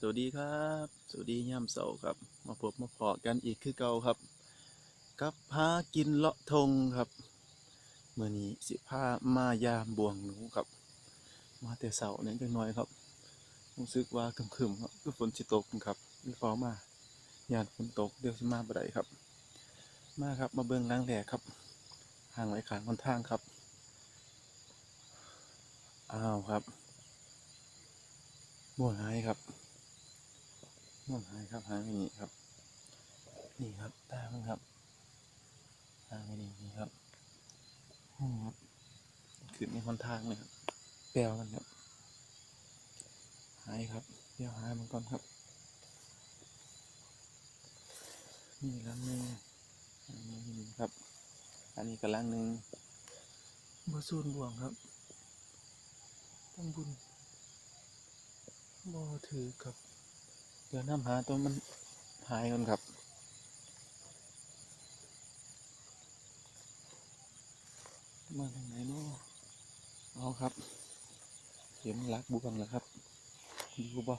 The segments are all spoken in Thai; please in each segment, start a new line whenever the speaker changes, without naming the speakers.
วัสดีครับสวัสดีย่ำเสาร์ครับมาพบมาพอกันอีกคือเก่าครับกับพากินเลาะทงครับเมื่อนี้สิพามายามบวงหนูครับมาแต่เสาร์เนี่ยจังน้อยครับรู้สึกว่าครึมๆครับคือฝนสิตกครับมีฟ้ามาย่านฝนตกเดี๋ยวสิมาบ่ได้ครับมาครับมาเบิ่งล้างแหลกครับห่างไว้ขางคนทางครับอ้าวครับม่วงหายครับม่วงหายครับหางอย่างนี้ครับนี่ครับตามันครับหางอย่างนี้ครับครับขึ้นในคนทางเลยครับแปลวกันครับหายครับเดี๋ยวหายมันก่อนครับนี่ลังหนึ่งอันนี้ครับอันนี้ก็ลังหนึ่งบ่สูนบ่วงครับต้องบุญบ่ถือครับเดี๋ยวน้ำหาตัวมันหายก่อนครับมาทางไหนเนาะเอาครับเข็มลักบ่วงแล้วครับอยู่บ่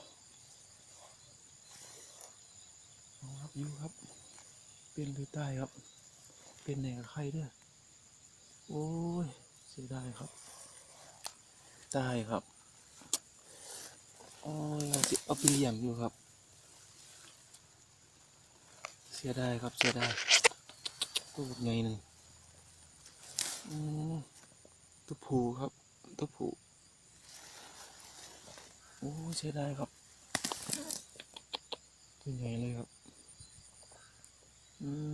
เอาครับอยู่ครับเป็นหรือตายครับเป็นไหนกับใครเด้อโอ้ยเสียดายครับตายครับอ๋อเราจะเอาไปเลี้ยงอยู่ครับเสียดายครับเสียดายตัวใหญ่หนึ่งอืมตัวผูครับตัวผูโอ้เสียดายครับตัวใหญ่เลยครับอืม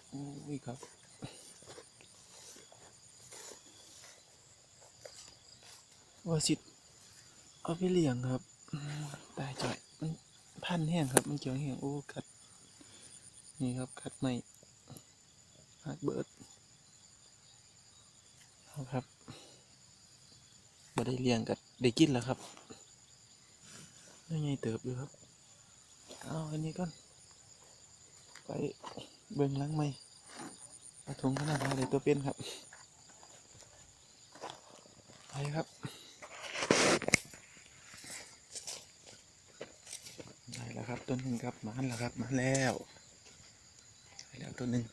โอ้ยครับว่าสิเอาไปเลี้ยงครับตายจ่อยมันพันแห้งครับมันเกี่ยวแห้งโอ้กัดนี่ครับกัดไม่หักเบิดเอาครับมาได้เลี้ยงกัดได้กินแล้วครับยังไงเติบอยู่ครับเอาอันนี้ก่อนไปเบิ่งล้างไม่กระทงขนาดอะไรตัวเป็นครับไปครับได้แล้วครับตัวหนึ่งครับมาแล้วครับมาแล้วได้แล้วตัวหนึ่ง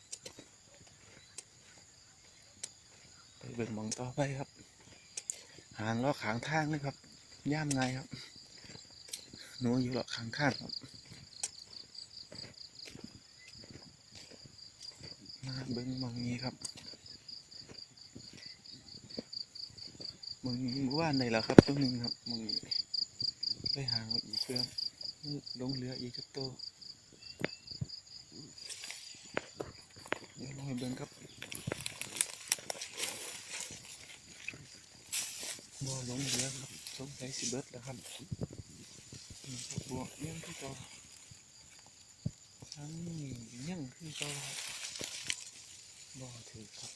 ไปเบิ่งมองต่อไปครับหางล้อขางทางเลยครับย่ามไงครับหนูอยู่ล้อขางข้างครับมาเบิ่งมองนี้ครับมองนี้ว่านได้แล้วครับตัวหนึ่งครับมองนี้ไปหางอีกเพื่อนลงเรืออีกครับตัวเดี๋ยวลองไปเบิ่งครับบ่อลงเรือครับสงสัยสิเบิดแล้วครับบัวยังคือเก่าทั้งนี้ยังคือเก่าบ่ถือครับ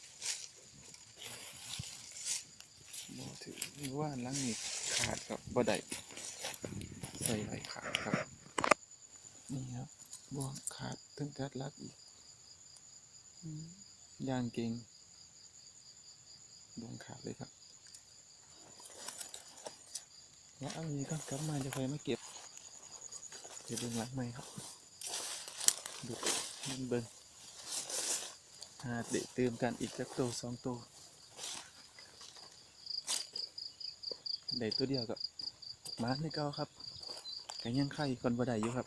บ่ถือว่าหลังนี้ขาดครับบ่ได้ใส่ไหลขาดครับนี่ครับบ่ขาดถึงกัดลักอีกย่างเก่งบ่ขาดเลยครับแล้วเอานี้ก็กลับมาจะไปมาเก็บเดี๋ยวเบิ่งหลังใหม่ครับดูมันเบิ่งเด็กเติมกันอีกสักตัวสองตัวได้ตัวเดียวก็มาในเก่าครับกันยังไข่คนบ่ได้อยู่ครับ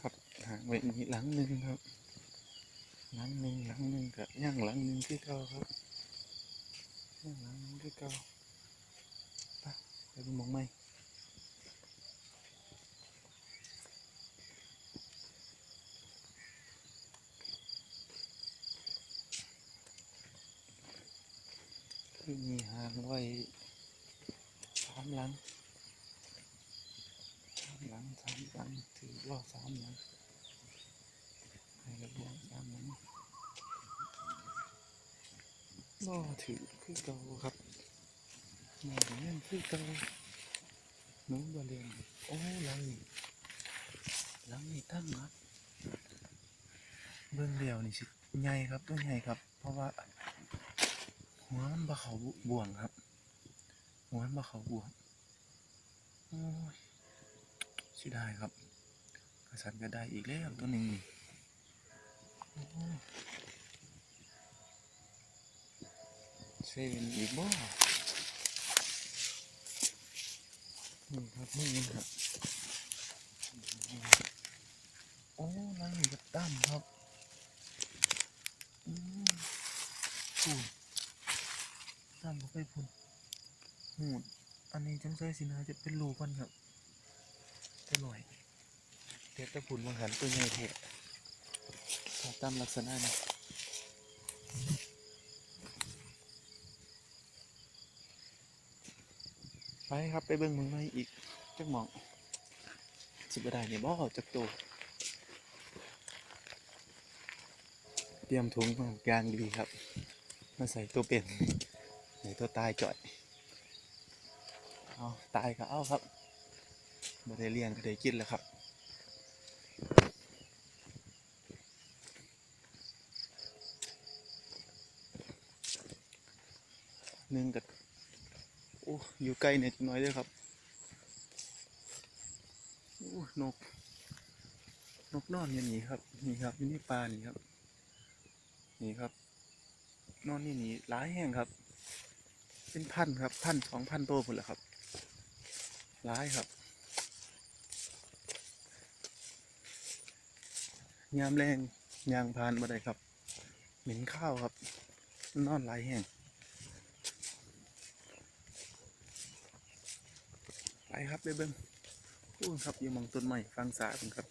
ครับหางไว้อีกหลังหนึ่งครับหลังหนึ่งกับย่างหลังหนึ่งที่เก่าครับย่างหลังหนึ่งที่เก่าไปดูมองไหมคือมีหางไว้สามหลังสามหลังถือว่าสามหลังให้ระบวงสามหลังก็ถือคือเก่าครับนี่คือเก่า หนูบ่เลี้ยงโอ้ลังนี่ตั้งครับเบื้องเดียวนี่สิใหญ่ครับตัวใหญ่ครับเพราะว่าหัวมันบ่เขาบ่วงครับหัวมันบ่เขาบ่วงโอ้ยสิได้ครับกระสันก็ได้อีกแล้วตัวหนึ่งนี่โอ้ยเซเว่นอีกบ่นี่ครับนี่ครับโอ้ลังนี่ก็ตั้มครับอืมพูนตั้มก็ไปพูนหูดอันนี้จังใส่สินะจะเป็นรูมันครับจะหน่อยเดี๋ยวตะพูนบางหันตัวใหญ่เถอะถ้าตั้มลักษณะนี้ไปครับไปเบิ่งมึงไม่อีกจักหมองสิบได้เนี่ยบ่จักโตเตรียมถุงมากลางดีครับมาใส่ตัวเป็นใส่ตัวตายจ่อยเอาตายก็เอาครับไม่ได้เลี้ยงก็ได้กินแล้วครับหนึ่งกับโอ้อยู่ใกล้เนี่ยน้อยด้วยครับโอ้นกนอนอย่างนี้ครับนี่ครับอยู่ในป่านี่ครับนี่ครับนอนนี่นี่หลายแห่งครับเป็นพันครับ1,000-2,000ตัวหมดแล้วครับหลายครับยามแรงยางพานมาได้ครับเหม็นข้าวครับนอนหลายแห่งไปครับไปเบิ้งโอ้ครับอยู่มองต้นไม้ฟังสาบครับ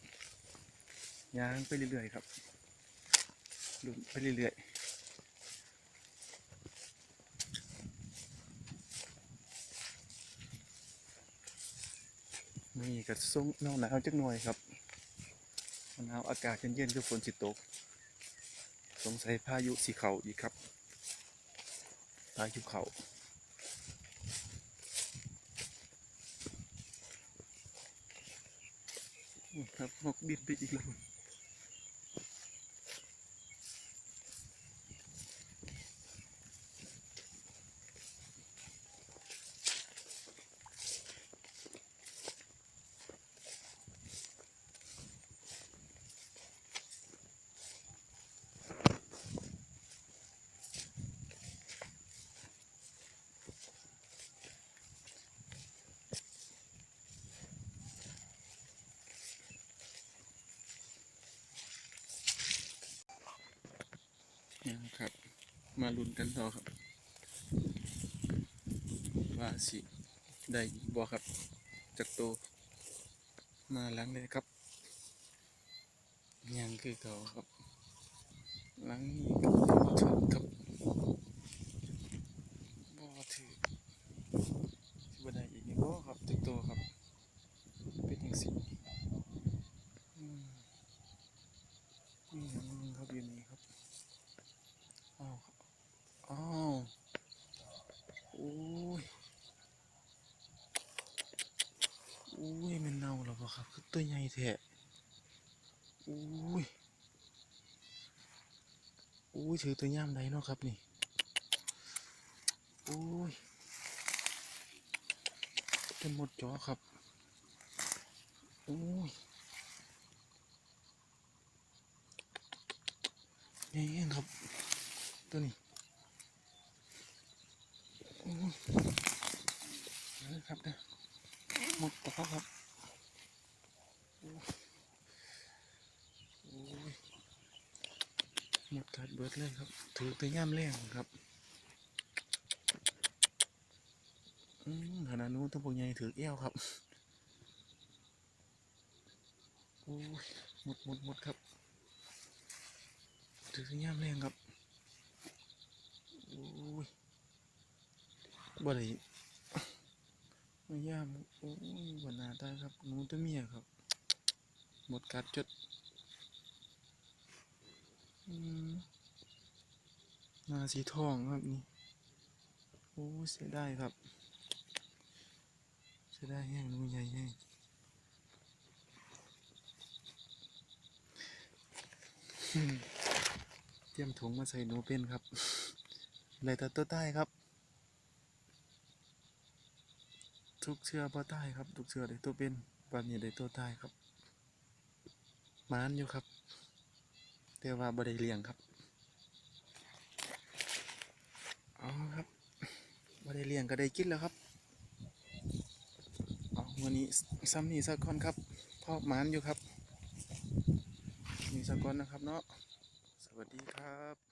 ยางไปเรื่อยๆครับลุไปเรื่อยๆนี่ก็ส่งหนาวจักหน่อยครับหนาวอากาศเย็นๆคือฝนสิตกสงสัยพายุสีเขาอีกครับพายุเขาครับนกบินไปอีกแล้วนะครับมาลุ้นกันต่อครับว่าสิได้อีกบ่ครับจากโตมาหลังเลยครับยังคือเก่าครับหลังนี้ก็บ่ถึงครับบ่ถึงสิบ่ได้อีกบ่ครับจากโตครับเป็นจังซี่อืมนี่อย่างนึงครับอยู่นี่ครับอ้าวครับอ้าวโอ้ยโอ้ยมันเน่าแล้วบ่ครับคือตัวใหญ่แท้โอ้ยโอ้ยถือตัวย่ามใดเนาะครับนี่โอ้ยเป็นหมดจอครับโอ้ยนี่ครับตัวนี้โอ้ยนะครับเนี่ยหมดแล้วครับโอ้ยหมดกัดเบิดเลยครับถือตัวย่ามแรงครับขนาดนู้นตัวพวกใหญ่ถือเอวครับโอ้ยหมดครับถือตัวย่ามแรงครับโอ้ยบ่ได้ไม่ย่ามโอ้ยบนหน้าตาครับหนูตัวเมียครับหมดกัดจดหน้าสีทองครับนี่โอ้เสียดายครับเสี จะได้แห้งหนูใหญ่แห้งเตรียมถุงมาใส่หนูเป็นครับเลยแต่ตัวใต้ครับทุกเชือบ่ใต้ครับทุกเชือได้ตัวเป็นวันนี้ได้ตัวใต้ครับมานอยู่ครับแต่ว่าบ่ได้เลี้ยงครับอ๋อครับบ่ได้เลี้ยงก็ได้กินแล้วครับเอาวันนี้ซ้ำนี่สักคนครับพ่อมานอยู่ครับนี่สักคนนะครับเนาะสวัสดีครับ